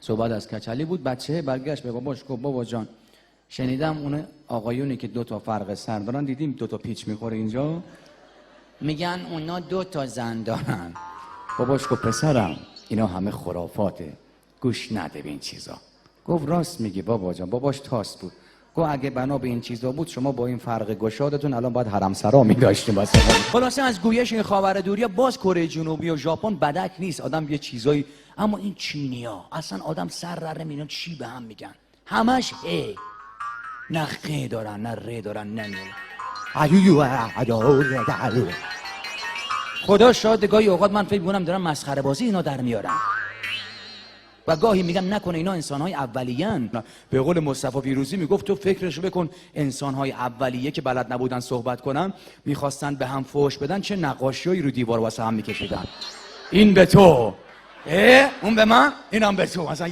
صحبت از کچلی بود. بچه برگشت به باباش گفت بابا جان شنیدم اون آقایونی که 2 تا فرق سر دارن دیدیم 2 تا پیچ میخوره اینجا، میگن اونا 2 تا زن دارن. باباش گفت پسرم اینا همه خرافاته، گوش نده به این چیزا. گفت راست میگی بابا جان. باباش تاس بود. گفت اگه بنا به این چیزا بود شما با این فرق گشادتون الان باید حرم سرا می‌داشتیم مثلا. خلاصه از گویش این خاورمیانه باز کره جنوبی و ژاپن بدک نیست، آدم یه چیزایی، اما این چینی‌ها اصلا آدم سر رره میرن چی به هم میگن، همش ه، نه خ دارن نه ر دارن نه خدا شاهد گاهی اوقات من فکر می‌کنم دارن مسخره بازی اینا در میارن و گاهی میگم نکنه اینا انسان‌های اولیه‌ان. به قول مصطفی پیروزی میگفت تو فکرشو بکن انسان‌های اولیه که بلد نبودن صحبت کنن میخواستن به هم فحش بدن چه نقاشیایی رو دیوار واسه هم میکشیدن. این به تو، اون به من، اینم به تو، مثلا